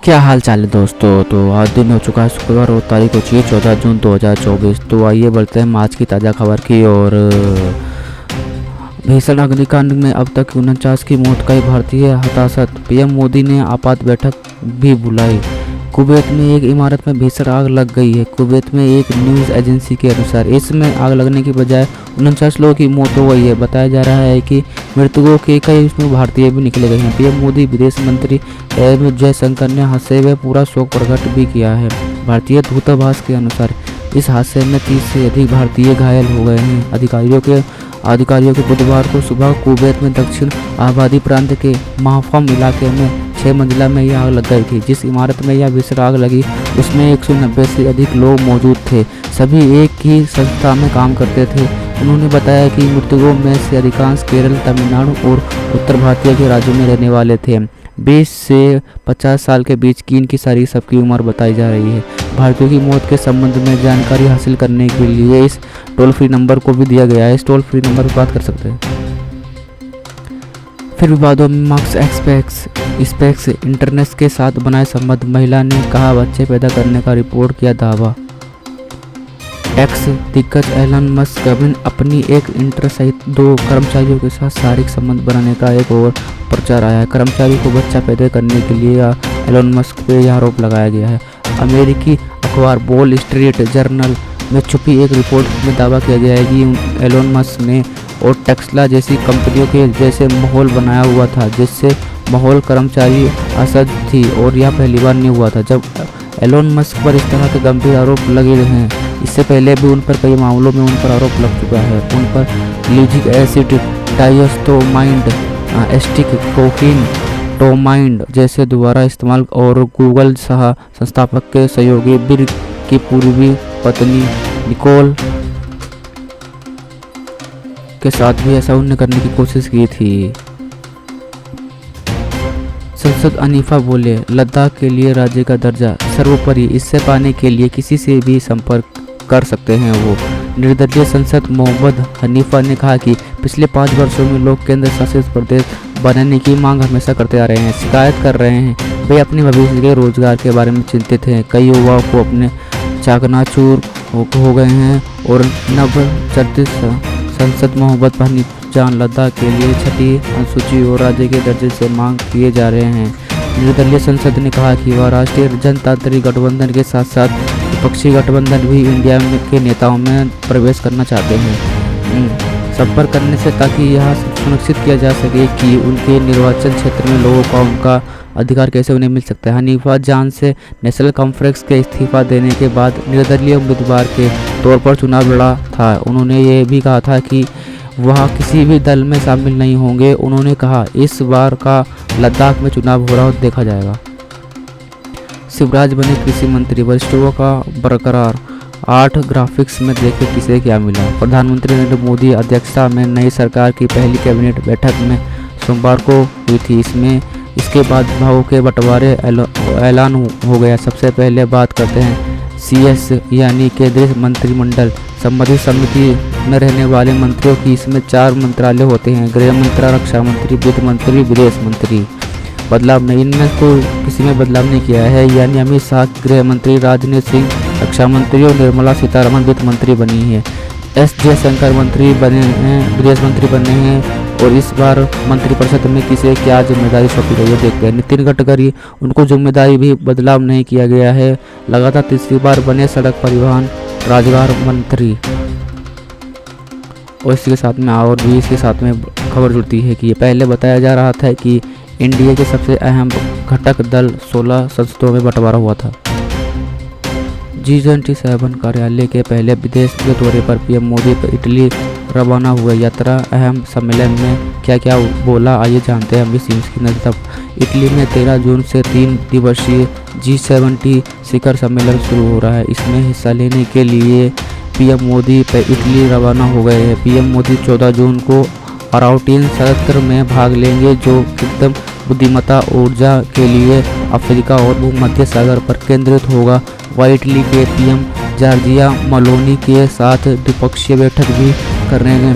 क्या हाल चाल है दोस्तों। तो आज दिन हो चुका है शुक्रवार और तारीख हो चुकी है 14 जून 2024। तो आइए बढ़ते हैं आज की ताज़ा खबर की और भीषण अग्निकांड में अब तक 49 की मौत का भारतीय हताहत। पीएम मोदी ने आपात बैठक भी बुलाई। कुवैत में एक इमारत में भीषण आग लग गई है। कुवैत में एक न्यूज़ एजेंसी के अनुसार इसमें आग लगने की बजाय 49 लोगों की मौत हो गई है। बताया जा रहा है कि मृतकों के कई इसमें भारतीय भी निकले गए हैं। पीएम मोदी विदेश मंत्री एम जयशंकर ने हादसे में पूरा शोक प्रकट भी किया है। भारतीय दूतावास के अनुसार इस हादसे में 30 से अधिक भारतीय घायल हो गए हैं। अधिकारियों के बुधवार को सुबह कुवैत में दक्षिण आबादी प्रांत के माहफम इलाके में 6 मंजिला में यह आग लग गई थी। जिस इमारत में यह भीषण आग लगी उसमें 190 से अधिक लोग मौजूद थे। सभी एक ही संस्था में काम करते थे। उन्होंने बताया कि मृतकों में से अधिकांश केरल, तमिलनाडु और उत्तर भारतीय के राज्यों में रहने वाले थे। 20 से 50 साल के बीच की इनकी सारी सबकी उम्र बताई जा रही है। भारतीयों की मौत के संबंध में जानकारी हासिल करने के लिए इस टोल फ्री नंबर को भी दिया गया है। इस टोल फ्री नंबर पर बात कर सकते हैं। फिर विवादों में मार्क्स स्पेक्स इंटरनेट के साथ बनाए संबंध। महिला ने कहा बच्चे पैदा करने का रिपोर्ट किया दावा। एक्स दिग्गज एलन मस्क अपनी एक इंटर सहित 2 कर्मचारियों के साथ शारीरिक संबंध बनाने का एक और प्रचार आया है। कर्मचारी को बच्चा पैदा करने के लिए एलन मस्क पे यह आरोप लगाया गया है। अमेरिकी अखबार वॉल स्ट्रीट जर्नल में छुपी एक रिपोर्ट में दावा किया गया है कि एलन मस्क ने और टेस्ला जैसी कंपनियों के जैसे माहौल बनाया हुआ था जिससे माहौल कर्मचारी असद थी और यह पहली बार नहीं हुआ था जब एलन मस्क पर इस तरह के गंभीर आरोप लगे हैं। इससे पहले भी उन पर कई मामलों में उन पर आरोप लग चुका है। उन पर ल्यूजिक एसिड, डायस्टोमाइंड, एस्टिक कोकीन, टोमाइंड जैसे दोबारा इस्तेमाल और गूगल संस्थापक के सहयोगी बिल की पूर्वी पत्नी निकोल के साथ भी ऐसा उन्होंने करने की कोशिश की थी। संसद अनीफा बोले लद्दाख के लिए राज्य का दर्जा सर्वोपरि, इससे पाने के लिए किसी से भी संपर्क कर सकते हैं। वो निर्दलीय सांसद मोहम्मद हनीफा ने कहा कि पिछले 5 वर्षों में लोग केंद्र शासित प्रदेश बनाने की मांग हमेशा करते आ रहे हैं, शिकायत कर रहे हैं। वे अपने भविष्य के रोजगार के बारे में चिंतित हैं। कई युवाओं को अपने चकनाचूर हो गए हैं और नवचर्चित संसद मोहम्मद हनीफजान लद्दाख के लिए 6ठी अनुसूची और राज्य के दर्जे से मांग किए जा रहे हैं। निर्दलीय संसद ने कहा कि वह राष्ट्रीय जनतांत्रिक गठबंधन के साथ साथ विपक्षी गठबंधन भी इंडिया के नेताओं में प्रवेश करना चाहते हैं संपर्क करने से, ताकि यह सुनिश्चित किया जा सके कि उनके निर्वाचन क्षेत्र में लोगों का उनका अधिकार कैसे उन्हें मिल सकता है। हनीफा जान से नेशनल कॉन्फ्रेंस के इस्तीफा देने के बाद निर्दलीय उम्मीदवार के तौर पर चुनाव लड़ा था। उन्होंने ये भी कहा था कि वह किसी भी दल में शामिल नहीं होंगे। उन्होंने कहा इस बार का लद्दाख में चुनाव हो रहा देखा जाएगा। शिवराज बने कृषि मंत्री, वरिष्ठों का बरकरार। 8 ग्राफिक्स में देखे किसे क्या मिला। प्रधानमंत्री नरेंद्र मोदी अध्यक्षता में नई सरकार की पहली कैबिनेट बैठक में सोमवार को हुई थी। इसके बाद विभागों के बंटवारे ऐलान हो गया। सबसे पहले बात करते हैं CS यानी केंद्रीय मंत्रिमंडल। संबंधित समिति में रहने वाले मंत्रियों की इसमें 4 मंत्रालय होते हैं, गृह मंत्रालय, रक्षा मंत्री, वित्त मंत्री, विदेश मंत्री। बदलाव नहीं, इनमें को किसी में बदलाव नहीं किया है। यानी अमित शाह गृह मंत्री, राजनाथ सिंह रक्षा मंत्री और निर्मला सीतारमण वित्त मंत्री बनी है। S जयशंकर मंत्री बने हैं, विदेश मंत्री बने हैं। और इस बार मंत्रिपरिषद में किसे क्या जिम्मेदारी सौंपी गई है देखते हैं। नितिन गडकरी, उनको जिम्मेदारी भी बदलाव नहीं किया गया है। लगातार तीसरी बार बने सड़क परिवहन राजगार मंत्री। और इसके साथ में और भी इसके साथ में खबर जुड़ती है कि पहले बताया जा रहा था कि इंडिया के सबसे अहम घटक दल 16 संसदों में बंटवारा हुआ था। G77 कार्यालय के पहले विदेश के दौरे पर पीएम मोदी पर इटली रवाना हुए। यात्रा अहम सम्मेलन में क्या क्या बोला आइए जानते हैं। की नजर इटली में 13 जून से 3 दिवसीय G70 शिखर सम्मेलन शुरू हो रहा है। इसमें हिस्सा लेने के लिए पीएम मोदी पर इटली रवाना हो गए हैं। पीएम मोदी 14 जून को अराउटीन सत्र में भाग लेंगे जो कृत्रिम बुद्धिमत्ता ऊर्जा के लिए अफ्रीका और भूमध्य सागर पर केंद्रित होगा। वह इटली के पीएम जॉर्जिया मेलोनी के साथ द्विपक्षीय बैठक भी करेंगे।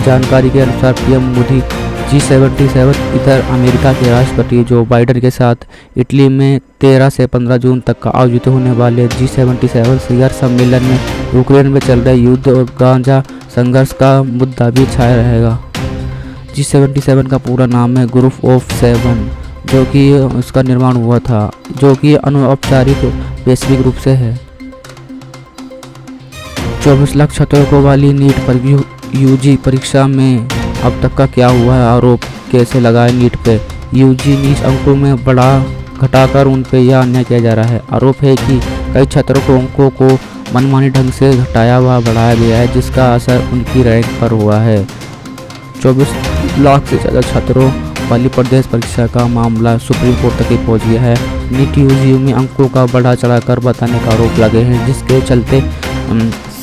जानकारी के अनुसार पीएम मोदी G77 इधर अमेरिका के राष्ट्रपति जो बाइडेन के साथ इटली में 13 से 15 जून तक का आयोजित होने वाले G77 शिखर सम्मेलन में यूक्रेन में चल रहे युद्ध और गांजा संघर्ष का मुद्दा भी छाया रहेगा। G77 का पूरा नाम है ग्रुप ऑफ 7, जो कि उसका निर्माण हुआ था, जो कि अनौपचारिक वैश्विक रूप से है। 24 लाख छात्रों वाली नीट पर यूजी परीक्षा में अब तक का क्या हुआ है, आरोप कैसे लगाए नीट पे। यूजी नीट अंकों में बढ़ा घटाकर उन पे यह अन्याय किया जा रहा है। आरोप है कि कई छात्रों को अंकों को मनमानी ढंग से घटाया व बढ़ाया गया है, जिसका असर उनकी रैंक पर हुआ है। 24 लाख से ज़्यादा छात्रों वाली प्रदेश परीक्षा का मामला सुप्रीम कोर्ट तक ही पहुँच गया है। नीट यूजी में अंकों का बढ़ा चढ़ाकर बताने का आरोप लगे हैं, जिसके चलते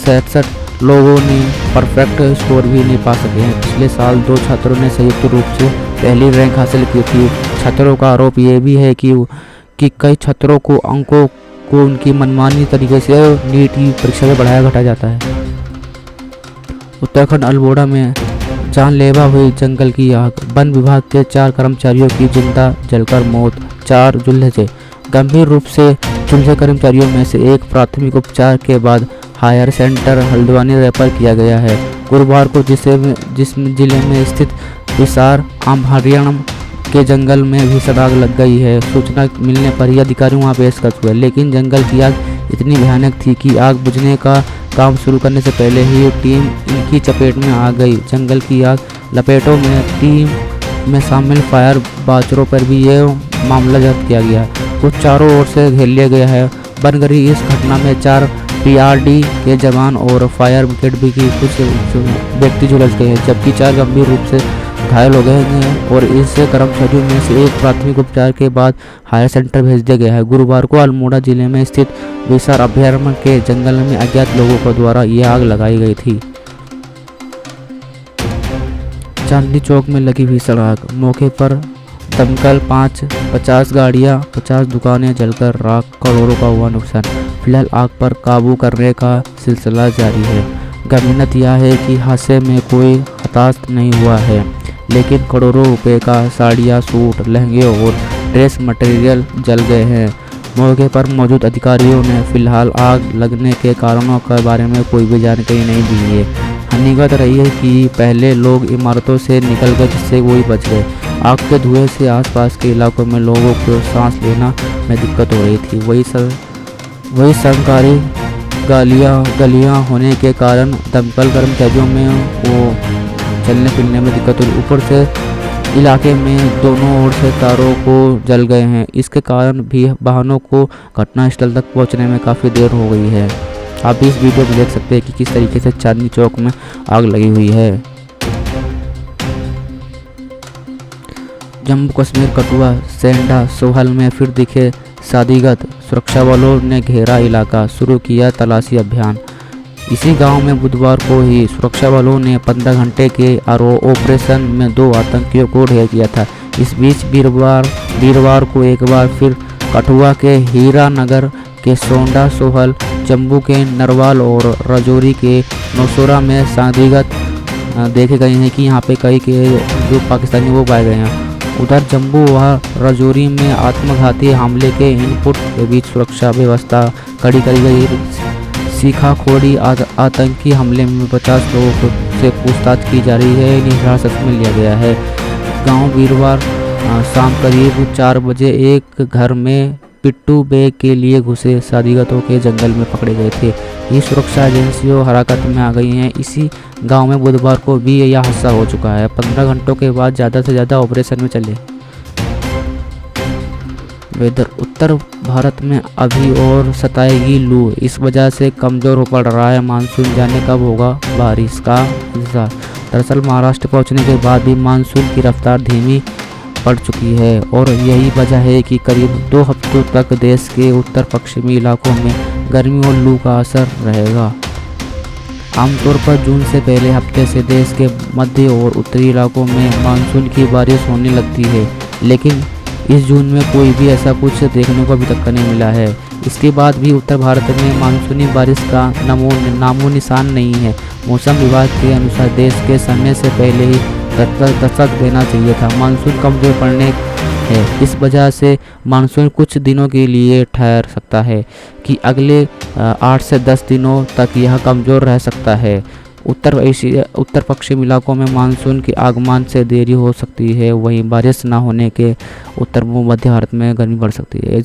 67 लोगों ने परफेक्ट स्कोर भी नहीं पा सके हैं। पिछले साल 2 छात्रों ने संयुक्त रूप से पहली रैंक हासिल की थी। छात्रों का आरोप ये भी है कि कई छात्रों को अंकों को उनकी मनमानी तरीके से नीट की परीक्षा में बढ़ाया घटाया जाता है। उत्तराखंड अल्मोड़ा में जानलेवा हुई जंगल की आग, वन विभाग के 4 कर्मचारियों की जिंदा जलकर मौत, 4 झुलसे। गंभीर रूप से झुलसे कर्मचारियों में से एक प्राथमिक उपचार के बाद हायर सेंटर हल्द्वानी रेफर किया गया है। गुरुवार को जिस जिले में स्थित विसार आम्हारियम के जंगल में भीषण आग लग गई है। सूचना मिलने पर ही अधिकारी वहां पेश हुए, लेकिन जंगल की आग इतनी भयानक थी कि आग बुझने का काम शुरू करने से पहले ही टीम इनकी चपेट में आ गई। जंगल की आग लपेटों में टीम में शामिल फायर बाचरों पर भी यह मामला दर्ज किया गया, कुछ चारों ओर से घेर लिया गया है। बनगरी इस घटना में 4 PRD के जवान और फायर ब्रिगेड भी की कुछ व्यक्ति झुलस गए हैं, जबकि 4 गंभीर रूप से घायल हो गए हैं और इस कर्मचारियों में से एक प्राथमिक उपचार के बाद हायर सेंटर भेज दिया गया है। गुरुवार को अल्मोड़ा जिले में स्थित विसार अभयारण्य के जंगल में अज्ञात लोगों को द्वारा यह आग लगाई गई थी। चांदनी चौक में लगी भीषण आग, मौके पर दमकल 50 गाड़ियां, 50 दुकानें जलकर राख, करोड़ों का हुआ नुकसान। फिलहाल आग पर काबू करने का सिलसिला जारी है। गनीमत यह है कि हादसे में कोई हताहत नहीं हुआ है, लेकिन करोड़ों रुपए का साड़ियाँ, सूट, लहंगे और ड्रेस मटेरियल जल गए हैं। मौके पर मौजूद अधिकारियों ने फिलहाल आग लगने के कारणों के बारे में कोई भी जानकारी नहीं दी है। हकीकत रही है कि पहले लोग इमारतों से निकल गए, जिससे वही बच गए। आग के धुएं से आसपास के इलाकों में लोगों को सांस लेना में दिक्कत हो रही थी। वही सरकारी गलियां होने के कारण दमकल कर्मचारियों में वो चलने फिरने में दिक्कत हुई। ऊपर से इलाके में दोनों ओर से तारों को जल गए हैं। इसके कारण भी वाहनों को घटनास्थल तक पहुंचने में काफ़ी देर हो गई है। आप इस वीडियो में देख सकते हैं कि किस तरीके से चांदनी चौक में आग लगी हुई है। जम्मू कश्मीर कठुआ सेंडा सोहल में फिर दिखे शादीगत, सुरक्षा बलों ने घेरा इलाका, शुरू किया तलाशी अभियान। इसी गांव में बुधवार को ही सुरक्षा बलों ने 15 घंटे के ऑपरेशन में 2 आतंकियों को ढेर किया था। इस बीच वीरवार को एक बार फिर कठुआ के हीरा नगर के सोंडा सोहल, जम्मू के नरवाल और राजौरी के नौशेरा में शादीगत देखे गए हैं कि यहाँ पे कई के जो पाकिस्तानी वो पाए गए हैं। उधर जम्मू व राजौरी में आत्मघाती हमले के इनपुट के बीच सुरक्षा व्यवस्था कड़ी करी गई। सीखाखोड़ी आतंकी हमले में 50 लोगों से पूछताछ की जा रही है, इन्हें हिरासत में लिया गया है। गांव वीरवार शाम करीब 4 बजे एक घर में पिट्टू बेग के लिए घुसे शादीगतों के जंगल में पकड़े गए थे। ये सुरक्षा एजेंसियों हरकत में आ गई हैं। इसी गांव में बुधवार को भी यह हादसा हो चुका है। 15 घंटों के बाद ज़्यादा से ज़्यादा ऑपरेशन में चले। वेदर, उत्तर भारत में अभी और सताएगी लू, इस वजह से कमज़ोर हो पड़ रहा है मानसून। जाने कब होगा बारिश का इंतजार। दरअसल महाराष्ट्र पहुंचने के बाद भी मानसून की रफ्तार धीमी पड़ चुकी है और यही वजह है कि करीब 2 हफ्तों तक देश के उत्तर पश्चिमी इलाकों में गर्मी और लू का असर रहेगा। आमतौर पर जून से पहले हफ्ते से देश के मध्य और उत्तरी इलाकों में मानसून की बारिश होने लगती है, लेकिन इस जून में कोई भी ऐसा कुछ देखने को अभी तक नहीं मिला है। इसके बाद भी उत्तर भारत में मानसूनी बारिश का नामो निशान नहीं है। मौसम विभाग के अनुसार देश के समय से पहले ही दस्तक देना चाहिए था। मानसून कमज़ोर पड़ने है, इस वजह से मानसून कुछ दिनों के लिए ठहर सकता है कि अगले 8 से 10 दिनों तक यह कमज़ोर रह सकता है। उत्तर पश्चिम इलाकों में मानसून के आगमन से देरी हो सकती है। वहीं बारिश न होने के उत्तर मध्य भारत में गर्मी बढ़ सकती है।